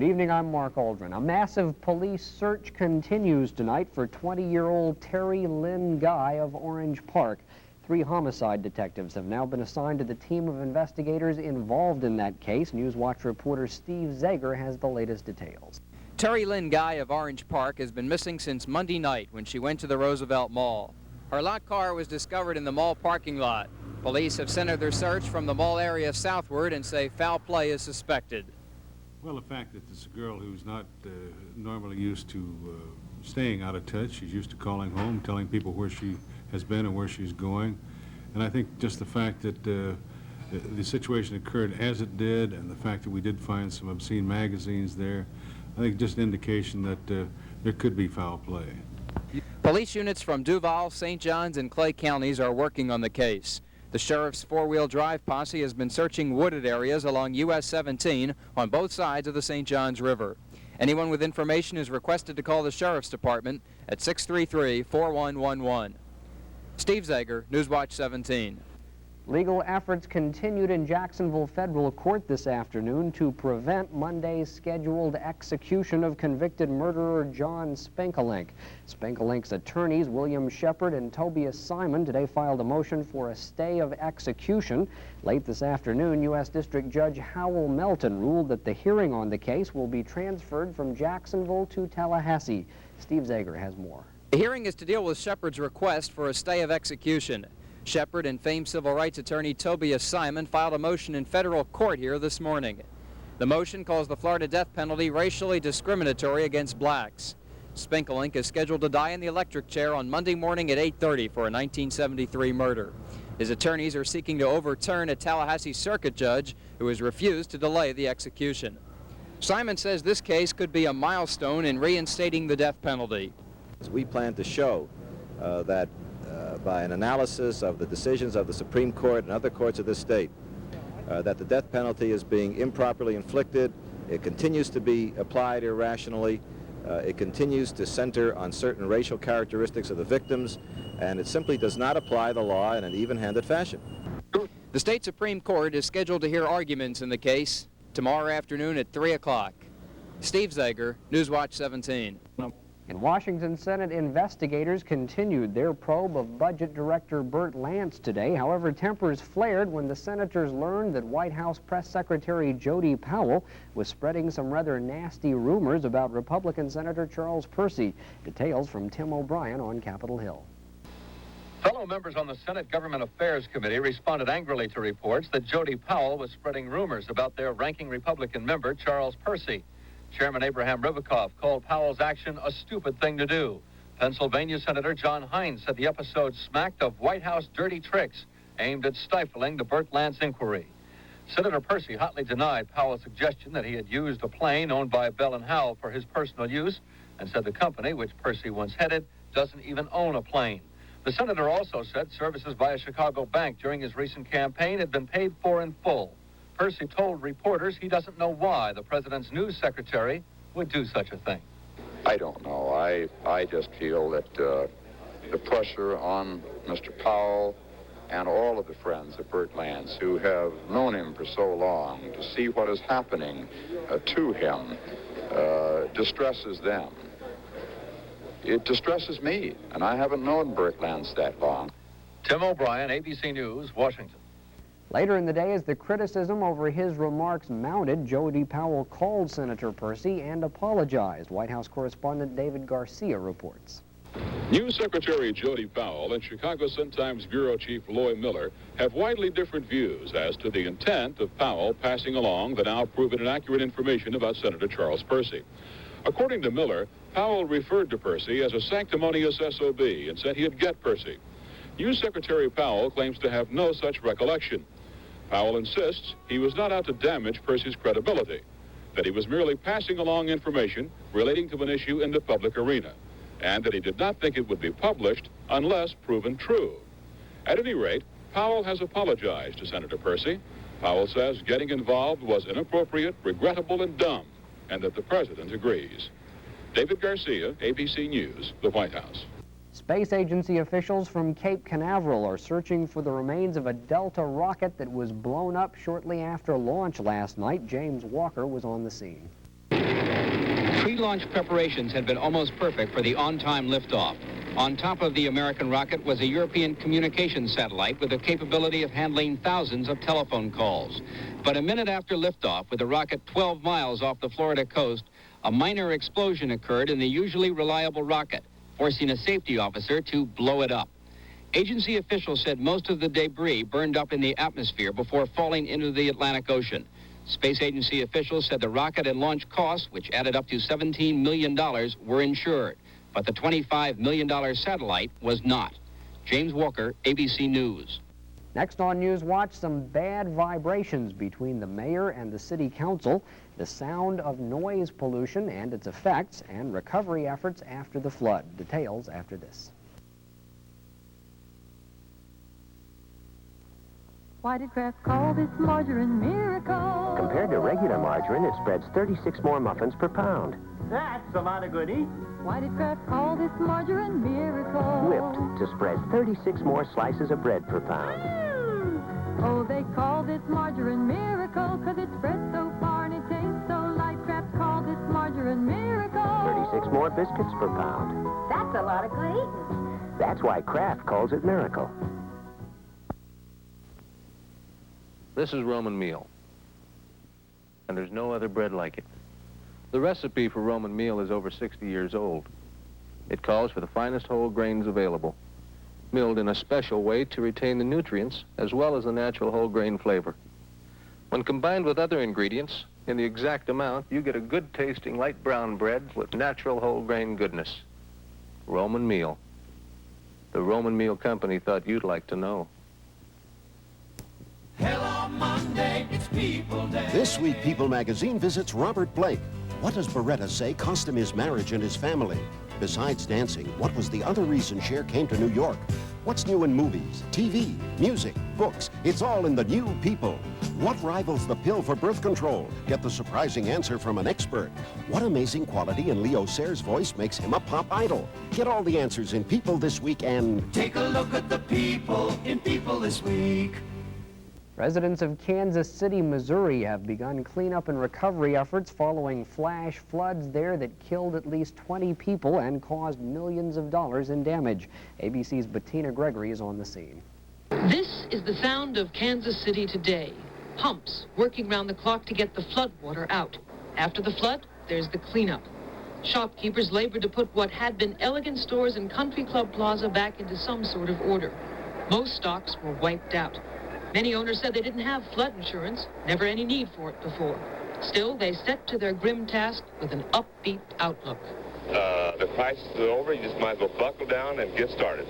Good evening, I'm Mark Aldrin. A massive police search continues tonight for 20-year-old Terry Lynn Guy of Orange Park. 3 homicide detectives have now been assigned to the team of investigators involved in that case. Newswatch reporter Steve Zager has the latest details. Terry Lynn Guy of Orange Park has been missing since Monday night when she went to the Roosevelt Mall. Her locked car was discovered in the mall parking lot. Police have centered their search from the mall area southward and say foul play is suspected. Well, the fact that this girl who's not normally used to staying out of touch, she's used to calling home, telling people where she has been and where she's going. And I think just the fact that the situation occurred as it did, and the fact that we did find some obscene magazines there, I think just an indication that there could be foul play. Police units from Duval, St. Johns, and Clay counties are working on the case. The sheriff's four-wheel drive posse has been searching wooded areas along US 17 on both sides of the St. Johns River. Anyone with information is requested to call the sheriff's department at 633-4111. Steve Zager, Newswatch 17. Legal efforts continued in Jacksonville federal court this afternoon to prevent Monday's scheduled execution of convicted murderer John Spenkelink. Spenkelink's attorneys, William Shepard and Tobias Simon, today filed a motion for a stay of execution. Late this afternoon, U.S. District Judge Howell Melton ruled that the hearing on the case will be transferred from Jacksonville to Tallahassee. Steve Zager has more. The hearing is to deal with Shepard's request for a stay of execution. Shepard and famed civil rights attorney Tobias Simon filed a motion in federal court here this morning. The motion calls the Florida death penalty racially discriminatory against blacks. Spenkelink is scheduled to die in the electric chair on Monday morning at 8:30 for a 1973 murder. His attorneys are seeking to overturn a Tallahassee circuit judge who has refused to delay the execution. Simon says this case could be a milestone in reinstating the death penalty. We plan to show that by an analysis of the decisions of the Supreme Court and other courts of this state, that the death penalty is being improperly inflicted. It continues to be applied irrationally. It continues to center on certain racial characteristics of the victims, and it simply does not apply the law in an even-handed fashion. The state Supreme Court is scheduled to hear arguments in the case tomorrow afternoon at 3 o'clock. Steve Zager, Newswatch 17. In Washington, Senate investigators continued their probe of Budget Director Burt Lance today. However, tempers flared when the senators learned that White House Press Secretary Jody Powell was spreading some rather nasty rumors about Republican Senator Charles Percy. Details from Tim O'Brien on Capitol Hill. Fellow members on the Senate Government Affairs Committee responded angrily to reports that Jody Powell was spreading rumors about their ranking Republican member, Charles Percy. Chairman Abraham Ribicoff called Powell's action a stupid thing to do. Pennsylvania Senator John Hines said the episode smacked of White House dirty tricks aimed at stifling the Burt Lance inquiry. Senator Percy hotly denied Powell's suggestion that he had used a plane owned by Bell and Howell for his personal use, and said the company, which Percy once headed, doesn't even own a plane. The senator also said services by a Chicago bank during his recent campaign had been paid for in full. Percy told reporters he doesn't know why the president's news secretary would do such a thing. I don't know. I just feel that the pressure on Mr. Powell and all of the friends of Burt Lance who have known him for so long to see what is happening to him distresses them. It distresses me, and I haven't known Burt Lance that long. Tim O'Brien, ABC News, Washington. Later in the day, as the criticism over his remarks mounted, Jody Powell called Senator Percy and apologized. White House correspondent David Garcia reports. News Secretary Jody Powell and Chicago Sun-Times Bureau Chief Loy Miller have widely different views as to the intent of Powell passing along the now proven inaccurate information about Senator Charles Percy. According to Miller, Powell referred to Percy as a sanctimonious SOB and said he'd get Percy. News Secretary Powell claims to have no such recollection. Powell insists he was not out to damage Percy's credibility, that he was merely passing along information relating to an issue in the public arena, and that he did not think it would be published unless proven true. At any rate, Powell has apologized to Senator Percy. Powell says getting involved was inappropriate, regrettable, and dumb, and that the president agrees. David Garcia, ABC News, the White House. Space Agency officials from Cape Canaveral are searching for the remains of a Delta rocket that was blown up shortly after launch last night. James Walker was on the scene. Pre-launch preparations had been almost perfect for the on-time liftoff. On top of the American rocket was a European communications satellite with the capability of handling thousands of telephone calls. But a minute after liftoff, with the rocket 12 miles off the Florida coast, a minor explosion occurred in the usually reliable rocket, forcing a safety officer to blow it up. Agency officials said most of the debris burned up in the atmosphere before falling into the Atlantic Ocean. Space Agency officials said the rocket and launch costs, which added up to $17 million, were insured. But the $25 million satellite was not. James Walker, ABC News. Next on News Watch, some bad vibrations between the mayor and the city council, the sound of noise pollution and its effects, and recovery efforts after the flood. Details after this. Why did Kraft call this margarine miracle? Compared to regular margarine, it spreads 36 more muffins per pound. That's a lot of goody. Why did Kraft call this margarine miracle? Whipped to spread 36 more slices of bread per pound. Oh, they call this margarine miracle because it spreads so far and it tastes so light. Kraft called this margarine miracle. 36 more biscuits per pound. That's a lot of good eating. That's why Kraft calls it miracle. This is Roman meal, and there's no other bread like it. The recipe for Roman meal is over 60 years old. It calls for the finest whole grains available, milled in a special way to retain the nutrients as well as the natural whole grain flavor. When combined with other ingredients in the exact amount, you get a good tasting light brown bread with natural whole grain goodness. Roman meal. The Roman Meal Company thought you'd like to know. Hello Monday, it's People Day. This week, People magazine visits Robert Blake. What does Beretta say cost him his marriage and his family? Besides dancing, what was the other reason Cher came to New York? What's new in movies, TV, music, books? It's all in the new People. What rivals the pill for birth control? Get the surprising answer from an expert. What amazing quality in Leo Sayre's voice makes him a pop idol? Get all the answers in People this week and... Take a look at the people in People this week. Residents of Kansas City, Missouri have begun cleanup and recovery efforts following flash floods there that killed at least 20 people and caused millions of dollars in damage. ABC's Bettina Gregory is on the scene. This is the sound of Kansas City today. Pumps working round the clock to get the flood water out. After the flood, there's the cleanup. Shopkeepers labored to put what had been elegant stores and Country Club Plaza back into some sort of order. Most stocks were wiped out. Many owners said they didn't have flood insurance, never any need for it before. Still, they set to their grim task with an upbeat outlook. The crisis is over. You just might as well buckle down and get started.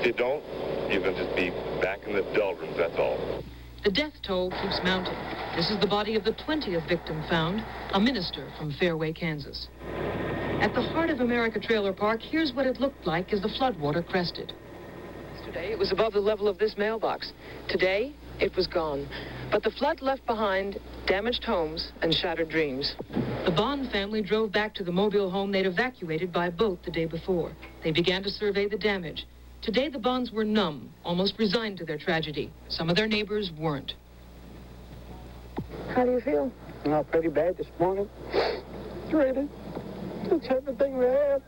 If you don't, you're going to just be back in the doldrums, that's all. The death toll keeps mounting. This is the body of the 20th victim found, a minister from Fairway, Kansas. At the heart of America Trailer Park, here's what it looked like as the floodwater crested. Yesterday, it was above the level of this mailbox. Today, it was gone. But the flood left behind damaged homes and shattered dreams. The Bond family drove back to the mobile home they'd evacuated by boat the day before. They began to survey the damage. Today, the Bonds were numb, almost resigned to their tragedy. Some of their neighbors weren't. How do you feel? Oh, pretty bad this morning. Really. It's everything we had.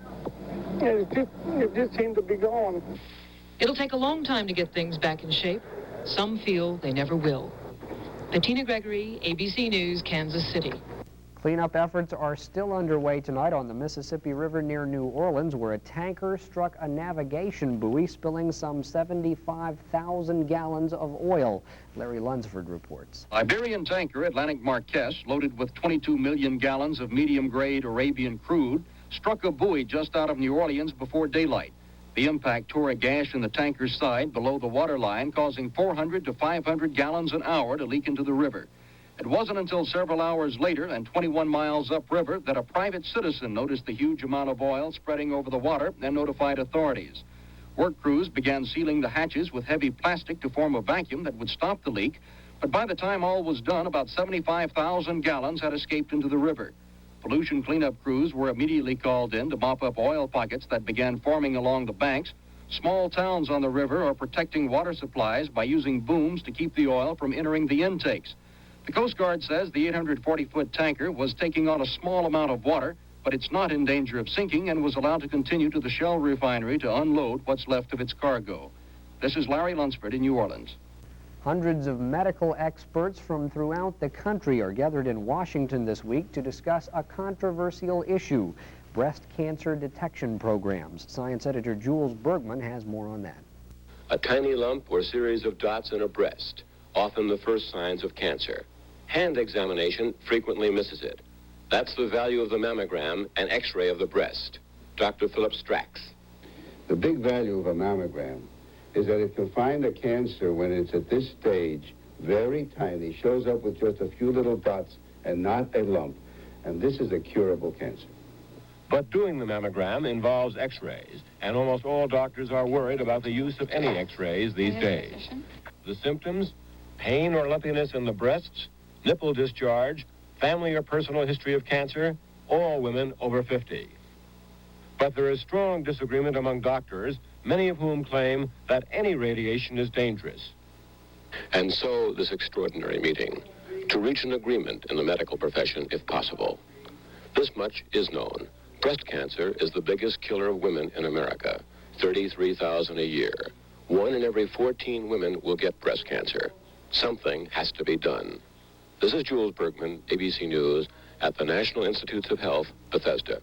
It just seemed to be gone. It'll take a long time to get things back in shape. Some feel they never will. Bettina Gregory, ABC News, Kansas City. Cleanup efforts are still underway tonight on the Mississippi River near New Orleans, where a tanker struck a navigation buoy, spilling some 75,000 gallons of oil. Larry Lunsford reports. Iberian tanker Atlantic Marquess, loaded with 22 million gallons of medium-grade Arabian crude, struck a buoy just out of New Orleans before daylight. The impact tore a gash in the tanker's side below the waterline, causing 400 to 500 gallons an hour to leak into the river. It wasn't until several hours later and 21 miles upriver that a private citizen noticed the huge amount of oil spreading over the water and notified authorities. Work crews began sealing the hatches with heavy plastic to form a vacuum that would stop the leak, but by the time all was done, about 75,000 gallons had escaped into the river. Pollution cleanup crews were immediately called in to mop up oil pockets that began forming along the banks. Small towns on the river are protecting water supplies by using booms to keep the oil from entering the intakes. The Coast Guard says the 840-foot tanker was taking on a small amount of water, but it's not in danger of sinking and was allowed to continue to the Shell refinery to unload what's left of its cargo. This is Larry Lunsford in New Orleans. Hundreds of medical experts from throughout the country are gathered in Washington this week to discuss a controversial issue, breast cancer detection programs. Science editor Jules Bergman has more on that. A tiny lump or series of dots in a breast, often the first signs of cancer. Hand examination frequently misses it. That's the value of the mammogram, an X-ray of the breast. Dr. Philip Strax. The big value of a mammogram is that it can find a cancer when it's at this stage, very tiny, shows up with just a few little dots and not a lump. And this is a curable cancer. But doing the mammogram involves X-rays, and almost all doctors are worried about the use of any X-rays these days. The symptoms: pain or lumpiness in the breasts, nipple discharge, family or personal history of cancer, all women over 50. But there is strong disagreement among doctors, many of whom claim that any radiation is dangerous. And so this extraordinary meeting, to reach an agreement in the medical profession if possible. This much is known. Breast cancer is the biggest killer of women in America, 33,000 a year. 1 in every 14 women will get breast cancer. Something has to be done. This is Jules Bergman, ABC News, at the National Institutes of Health, Bethesda.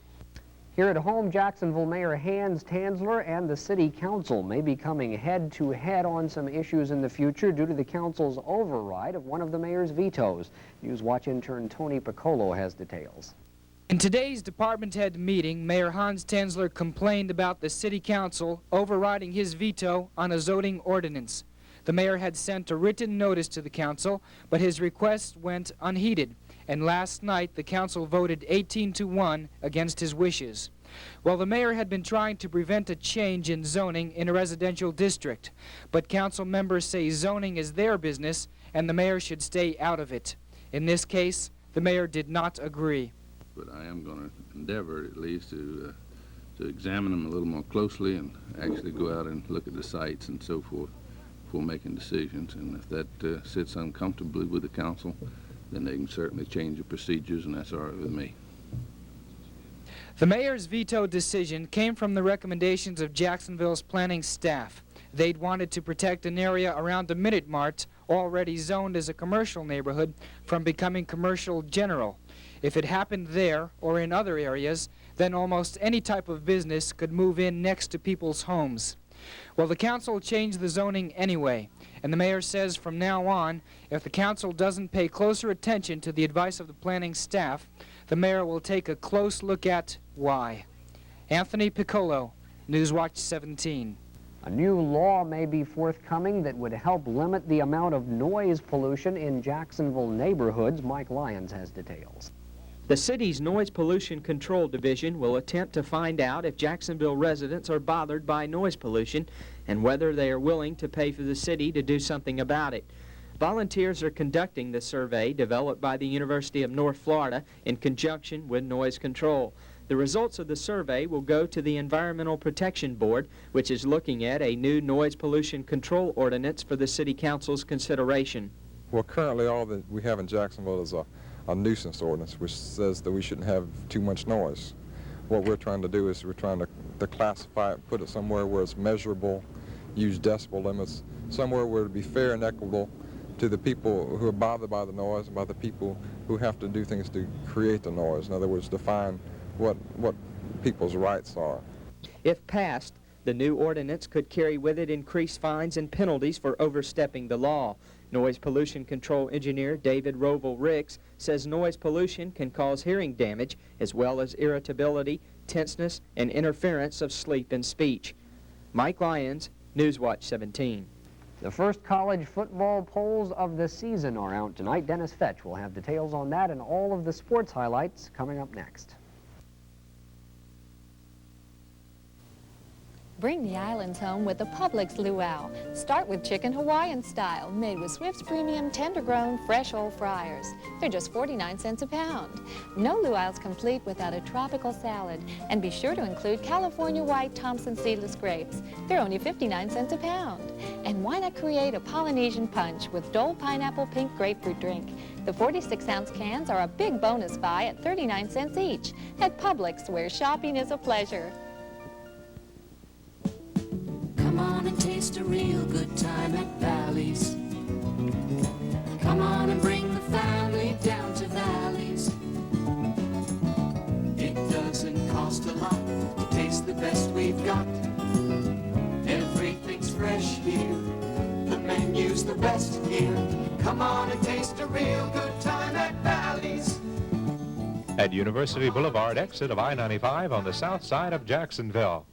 Here at home, Jacksonville Mayor Hans Tanzler and the City Council may be coming head-to-head on some issues in the future due to the Council's override of one of the mayor's vetoes. Newswatch intern Tony Piccolo has details. In today's department head meeting, Mayor Hans Tanzler complained about the City Council overriding his veto on a zoning ordinance. The mayor had sent a written notice to the council, but his request went unheeded, and last night the council voted 18-1 against his wishes. Well, the mayor had been trying to prevent a change in zoning in a residential district, but council members say zoning is their business and the mayor should stay out of it. In this case, the mayor did not agree. But I am going to endeavor at least to examine them a little more closely and actually go out and look at the sites and so forth before making decisions. And if that sits uncomfortably with the council, then they can certainly change the procedures, and that's all right with me. The mayor's veto decision came from the recommendations of Jacksonville's planning staff. They'd wanted to protect an area around the Minute Mart, already zoned as a commercial neighborhood, from becoming commercial general. If it happened there or in other areas, then almost any type of business could move in next to people's homes. Well, the council changed the zoning anyway, and the mayor says from now on, if the council doesn't pay closer attention to the advice of the planning staff, the mayor will take a close look at why. Anthony Piccolo, Newswatch 17. A new law may be forthcoming that would help limit the amount of noise pollution in Jacksonville neighborhoods. Mike Lyons has details. The city's Noise Pollution Control Division will attempt to find out if Jacksonville residents are bothered by noise pollution and whether they are willing to pay for the city to do something about it. Volunteers are conducting the survey developed by the University of North Florida in conjunction with Noise Control. The results of the survey will go to the Environmental Protection Board, which is looking at a new noise pollution control ordinance for the City Council's consideration. Well, currently all that we have in Jacksonville is a nuisance ordinance, which says that we shouldn't have too much noise. What we're trying to do is we're trying to classify it, put it somewhere where it's measurable, use decibel limits, somewhere where it would be fair and equitable to the people who are bothered by the noise and by the people who have to do things to create the noise. In other words, define what people's rights are. If passed, the new ordinance could carry with it increased fines and penalties for overstepping the law. Noise pollution control engineer David Roval Ricks says noise pollution can cause hearing damage as well as irritability, tenseness, and interference of sleep and speech. Mike Lyons, Newswatch 17. The first college football polls of the season are out tonight. Dennis Fetch will have details on that and all of the sports highlights coming up next. Bring the islands home with the Publix Luau. Start with chicken Hawaiian style, made with Swift's premium tender-grown fresh whole fryers. They're just 49 cents a pound. No luau's complete without a tropical salad. And be sure to include California white Thompson seedless grapes. They're only 59 cents a pound. And why not create a Polynesian punch with Dole pineapple pink grapefruit drink? The 46-ounce cans are a big bonus buy at 39 cents each. At Publix, where shopping is a pleasure. Come on and taste a real good time at Valley's. Come on and bring the family down to Valley's. It doesn't cost a lot to taste the best we've got. Everything's fresh here. The menu's the best here. Come on and taste a real good time at Valley's. At University Boulevard, exit of I-95 on the south side of Jacksonville.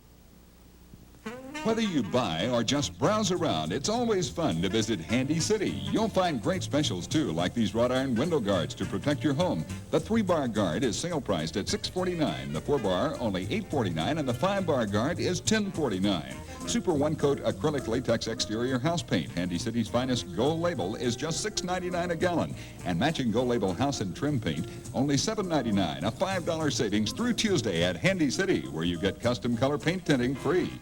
Whether you buy or just browse around, it's always fun to visit Handy City. You'll find great specials, too, like these wrought iron window guards to protect your home. The 3-bar guard is sale priced at $6.49. The 4-bar, only $8.49, and the 5-bar guard is $10.49. Super one-coat acrylic latex exterior house paint. Handy City's finest Gold Label is just $6.99 a gallon. And matching Gold Label house and trim paint, only $7.99, a $5 savings through Tuesday at Handy City, where you get custom color paint tinting free.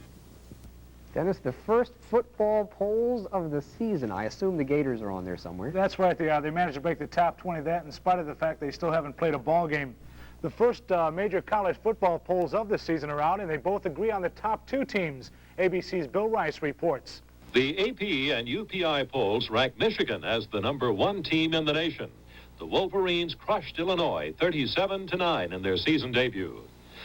Dennis, the first football polls of the season. I assume the Gators are on there somewhere. That's right, they are. They managed to break the top 20 of that in spite of the fact they still haven't played a ball game. The first major college football polls of the season are out, and they both agree on the top 2 teams. ABC's Bill Rice reports. The AP and UPI polls rank Michigan as the #1 team in the nation. The Wolverines crushed Illinois 37-9 in their season debut.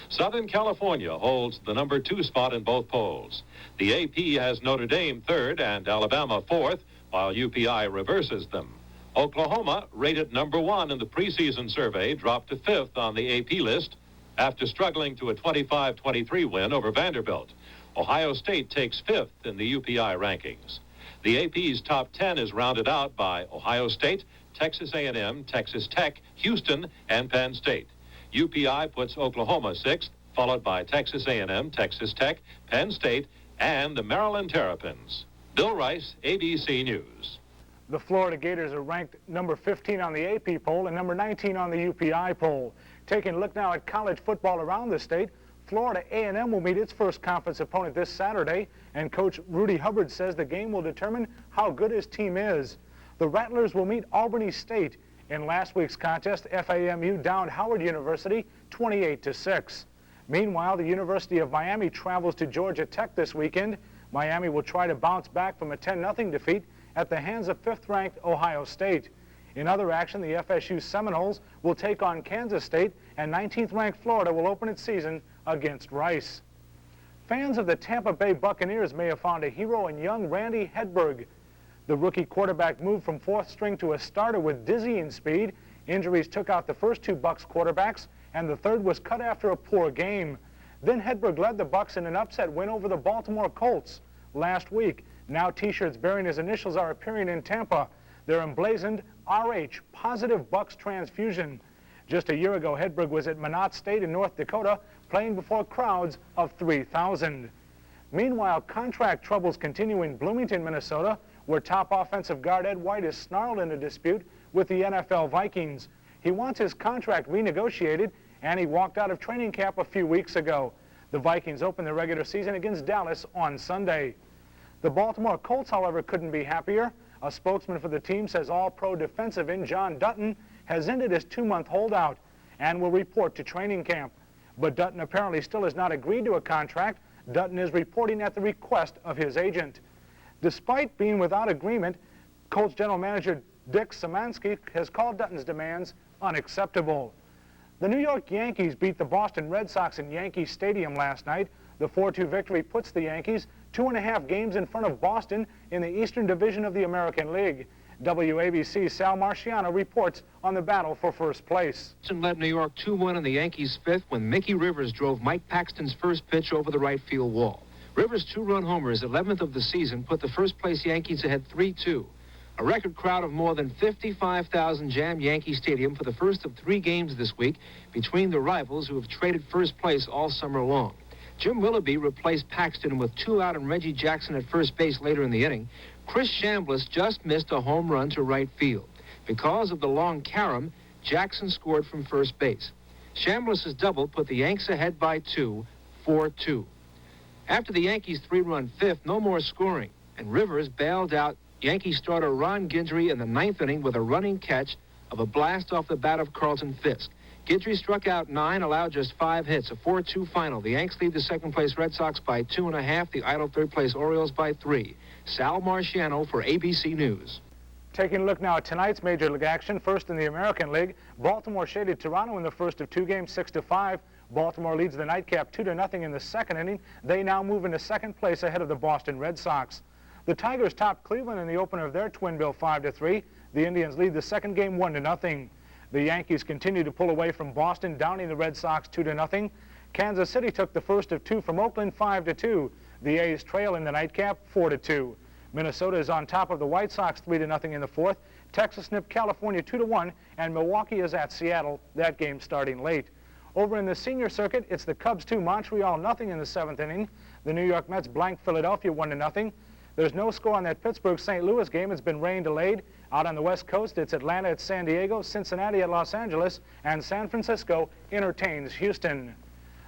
Southern California holds the #2 spot in both polls. The AP has Notre Dame 3rd and Alabama 4th, while UPI reverses them. Oklahoma, rated #1 in the preseason survey, dropped to 5th on the AP list after struggling to a 25-23 win over Vanderbilt. Ohio State takes 5th in the UPI rankings. The AP's top 10 is rounded out by Ohio State, Texas A&M, Texas Tech, Houston, and Penn State. UPI puts Oklahoma 6th, followed by Texas A&M, Texas Tech, Penn State, and the Maryland Terrapins. Bill Rice, ABC News. The Florida Gators are ranked number 15 on the AP poll and number 19 on the UPI poll. Taking a look now at college football around the state, Florida A&M will meet its first conference opponent this Saturday, and Coach Rudy Hubbard says the game will determine how good his team is. The Rattlers will meet Albany State. In last week's contest, FAMU downed Howard University 28-6. Meanwhile, the University of Miami travels to Georgia Tech this weekend. Miami will try to bounce back from a 10-0 defeat at the hands of 5th-ranked Ohio State. In other action, the FSU Seminoles will take on Kansas State, and 19th-ranked Florida will open its season against Rice. Fans of the Tampa Bay Buccaneers may have found a hero in young Randy Hedberg. The rookie quarterback moved from 4th string to a starter with dizzying speed. Injuries took out the first 2 Bucs quarterbacks, and the third was cut after a poor game. Then Hedberg led the Bucs in an upset win over the Baltimore Colts last week. Now T-shirts bearing his initials are appearing in Tampa. They're emblazoned RH, Positive Bucs Transfusion. Just a year ago, Hedberg was at Minot State in North Dakota, playing before crowds of 3,000. Meanwhile, contract troubles continue in Bloomington, Minnesota, where top offensive guard Ed White is snarled in a dispute with the NFL Vikings. He wants his contract renegotiated, and he walked out of training camp a few weeks ago. The Vikings open the regular season against Dallas on Sunday. The Baltimore Colts, however, couldn't be happier. A spokesman for the team says All-Pro defensive end John Dutton has ended his 2-month holdout and will report to training camp. But Dutton apparently still has not agreed to a contract. Dutton is reporting at the request of his agent. Despite being without agreement, Colts general manager Dick Szymanski has called Dutton's demands unacceptable. The New York Yankees beat the Boston Red Sox in Yankee Stadium last night. The 4-2 victory puts the Yankees 2.5 games in front of Boston in the Eastern Division of the American League. WABC's Sal Marciano reports on the battle for first place. Boston led New York 2-1 in the Yankees' 5th when Mickey Rivers drove Mike Paxton's first pitch over the right field wall. Rivers' 2-run homer, his 11th of the season, put the first-place Yankees ahead 3-2. A record crowd of more than 55,000 jammed Yankee Stadium for the first of 3 games this week between the rivals who have traded first place all summer long. Jim Willoughby replaced Paxton with 2 out and Reggie Jackson at first base later in the inning. Chris Chambliss just missed a home run to right field. Because of the long carom, Jackson scored from first base. Chambliss's double put the Yanks ahead by 2, 4-2. After the Yankees' 3-run 5th, no more scoring, and Rivers bailed out Yankee starter Ron Guidry in the 9th inning with a running catch of a blast off the bat of Carlton Fisk. Guidry struck out 9, allowed just 5 hits, a 4-2 final. The Yanks lead the second-place Red Sox by 2.5, the idle third-place Orioles by 3. Sal Marciano for ABC News. Taking a look now at tonight's Major League action. First in the American League, Baltimore shaded Toronto in the first of 2 games, 6-5. Baltimore leads the nightcap 2-0 in the second inning. They now move into second place ahead of the Boston Red Sox. The Tigers topped Cleveland in the opener of their twin bill 5-3. The Indians lead the second game 1-0. The Yankees continue to pull away from Boston, downing the Red Sox 2-0. Kansas City took the first of 2 from Oakland 5-2. The A's trail in the nightcap 4-2. Minnesota is on top of the White Sox 3-0 in the fourth. Texas nipped California 2-1, and Milwaukee is at Seattle. That game starting late. Over in the senior circuit, it's the Cubs 2, Montreal 0 in the seventh inning. The New York Mets blank Philadelphia 1-0. There's no score on that Pittsburgh-St. Louis game. It's been rain delayed. Out on the West Coast, it's Atlanta at San Diego, Cincinnati at Los Angeles, and San Francisco entertains Houston.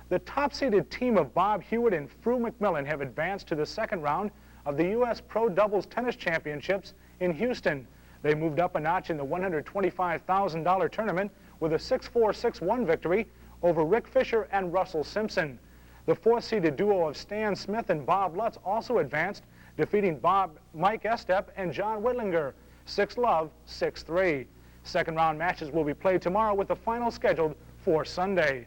The top-seeded team of Bob Hewitt and Fru McMillan have advanced to the second round of the U.S. Pro Doubles Tennis Championships in Houston. They moved up a notch in the $125,000 tournament with a 6-4, 6-1 victory over Rick Fisher and Russell Simpson. The fourth-seeded duo of Stan Smith and Bob Lutz also advanced, defeating Mike Estep and John Whitlinger, 6-love, 6-3. Second-round matches will be played tomorrow with the final scheduled for Sunday.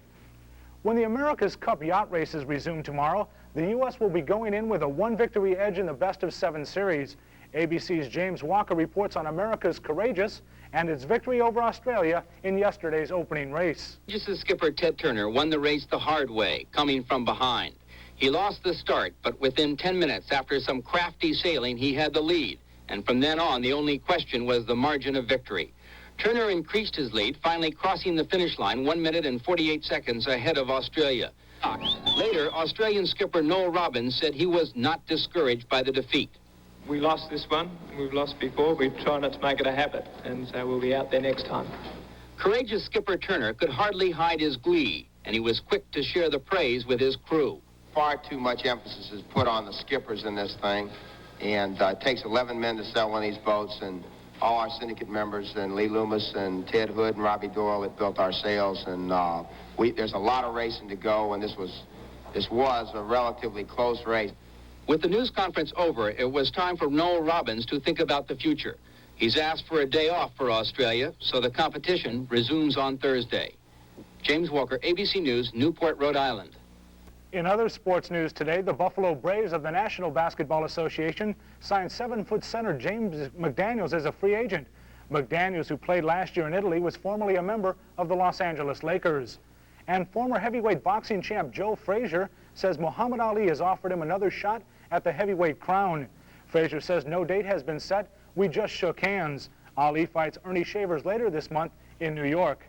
When the America's Cup yacht races resume tomorrow, the U.S. will be going in with a 1-victory edge in the best-of-7 series. ABC's James Walker reports on America's Courageous and its victory over Australia in yesterday's opening race. Courageous' skipper Ted Turner won the race the hard way, coming from behind. He lost the start, but within 10 minutes after some crafty sailing, he had the lead. And from then on, the only question was the margin of victory. Turner increased his lead, finally crossing the finish line 1 minute and 48 seconds ahead of Australia. Later, Australian skipper Noel Robbins said he was not discouraged by the defeat. We lost this one. We've lost before. We try not to make it a habit, and so we'll be out there next time. Courageous skipper Turner could hardly hide his glee, and he was quick to share the praise with his crew. Far too much emphasis is put on the skippers in this thing, and it takes 11 men to sail one of these boats, and all our syndicate members, and Lee Loomis and Ted Hood and Robbie Doyle that built our sails, and there's a lot of racing to go, and this was a relatively close race. With the news conference over, it was time for Noel Robbins to think about the future. He's asked for a day off for Australia, so the competition resumes on Thursday. James Walker, ABC News, Newport, Rhode Island. In other sports news today, the Buffalo Braves of the National Basketball Association signed 7-foot center James McDaniels as a free agent. McDaniels, who played last year in Italy, was formerly a member of the Los Angeles Lakers. And former heavyweight boxing champ Joe Frazier says Muhammad Ali has offered him another shot at the heavyweight crown. Frazier says no date has been set. We just shook hands. Ali fights Ernie Shavers later this month in New York.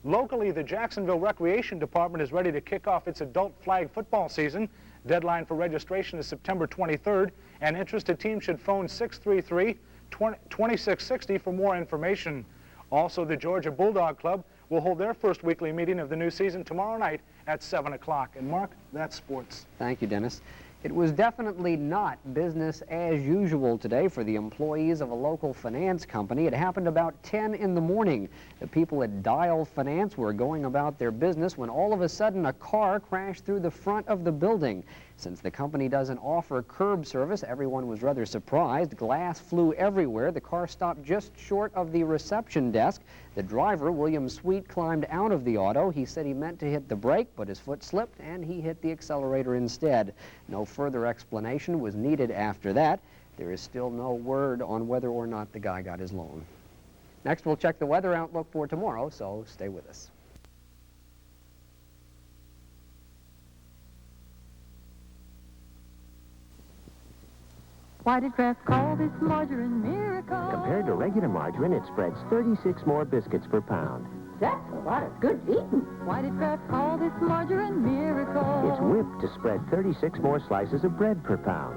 Locally, the Jacksonville Recreation Department is ready to kick off its adult flag football season. Deadline for registration is September 23rd, and interested teams should phone 633-2660 for more information. Also, the Georgia Bulldog Club will hold their first weekly meeting of the new season tomorrow night at 7 o'clock. And Mark, that's sports. Thank you, Dennis. It was definitely not business as usual today for the employees of a local finance company. It happened about 10 in the morning. The people at Dial Finance were going about their business when all of a sudden a car crashed through the front of the building. Since the company doesn't offer curb service, everyone was rather surprised. Glass flew everywhere. The car stopped just short of the reception desk. The driver, William Sweet, climbed out of the auto. He said he meant to hit the brake, but his foot slipped and he hit the accelerator instead. No further explanation was needed after that. There is still no word on whether or not the guy got his loan. Next, we'll check the weather outlook for tomorrow, so stay with us. Why did Kraft call this margarine miracle? Compared to regular margarine, it spreads 36 more biscuits per pound. That's a lot of good eating. Why did Kraft call this margarine miracle? It's whipped to spread 36 more slices of bread per pound.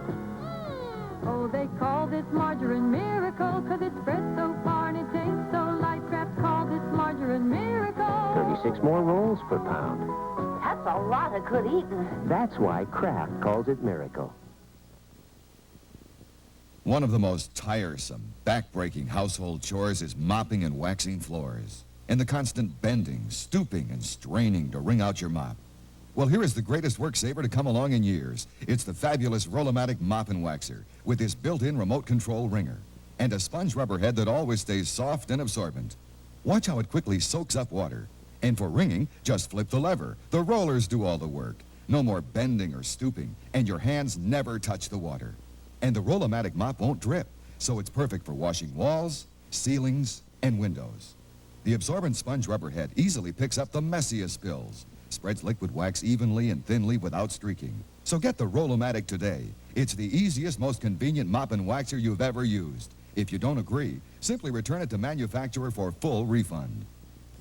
Oh, they call this margarine miracle because it spreads so far and it tastes so light. Kraft called this margarine miracle. 36 more rolls per pound. That's a lot of good eating. That's why Kraft calls it miracle. One of the most tiresome, back-breaking household chores is mopping and waxing floors, and the constant bending, stooping, and straining to wring out your mop. Well, here is the greatest work saver to come along in years. It's the fabulous Rollo-Matic Mop and Waxer with this built-in remote control wringer and a sponge rubber head that always stays soft and absorbent. Watch how it quickly soaks up water. And for wringing, just flip the lever. The rollers do all the work. No more bending or stooping, and your hands never touch the water. And the Rollo-Matic mop won't drip, so it's perfect for washing walls, ceilings, and windows. The absorbent sponge rubber head easily picks up the messiest spills, spreads liquid wax evenly and thinly without streaking. So get the Rollo-Matic today. It's the easiest, most convenient mop and waxer you've ever used. If you don't agree, simply return it to manufacturer for full refund.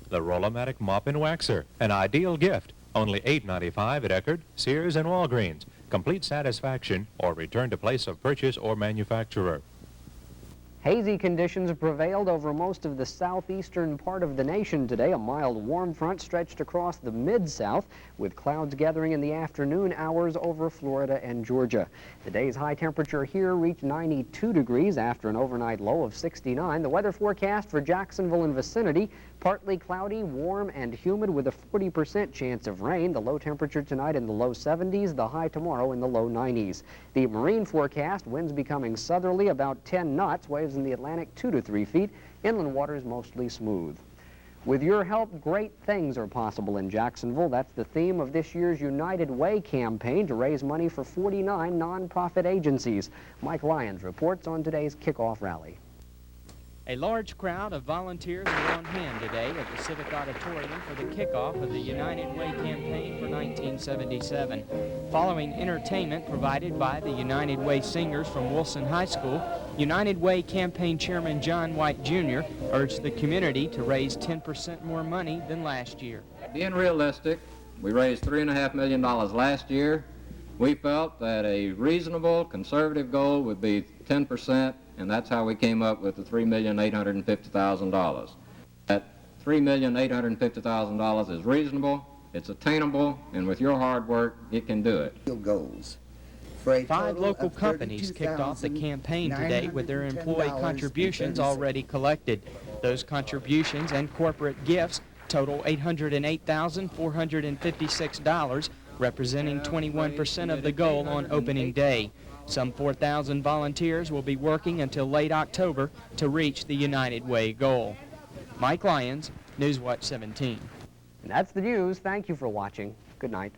The Rollo-Matic Mop and Waxer, an ideal gift. Only $8.95 at Eckerd, Sears, and Walgreens. Complete satisfaction or return to place of purchase or manufacturer. Hazy conditions prevailed over most of the southeastern part of the nation today. A mild warm front stretched across the mid-south, with clouds gathering in the afternoon hours over Florida and Georgia. The day's high temperature here reached 92 degrees after an overnight low of 69. The weather forecast for Jacksonville and vicinity: partly cloudy, warm, and humid with a 40% chance of rain. The low temperature tonight in the low 70s, the high tomorrow in the low 90s. The marine forecast: winds becoming southerly about 10 knots, waves in the Atlantic 2 to 3 feet, inland waters mostly smooth. With your help, great things are possible in Jacksonville. That's the theme of this year's United Way campaign to raise money for 49 nonprofit agencies. Mike Lyons reports on today's kickoff rally. A large crowd of volunteers are on hand today at the Civic Auditorium for the kickoff of the United Way campaign for 1977. Following entertainment provided by the United Way singers from Wilson High School, United Way campaign chairman John White Jr. urged the community to raise 10% more money than last year. Being realistic, we raised $3.5 million last year. We felt that a reasonable, conservative goal would be 10%, and that's how we came up with the $3,850,000. That $3,850,000 is reasonable, it's attainable, and with your hard work, it can do it. Goals. 5 local companies kicked off the campaign today with their employee contributions already collected. Those contributions and corporate gifts total $808,456, representing 21% of the goal on opening day. Some 4,000 volunteers will be working until late October to reach the United Way goal. Mike Lyons, Newswatch 17. And that's the news. Thank you for watching. Good night.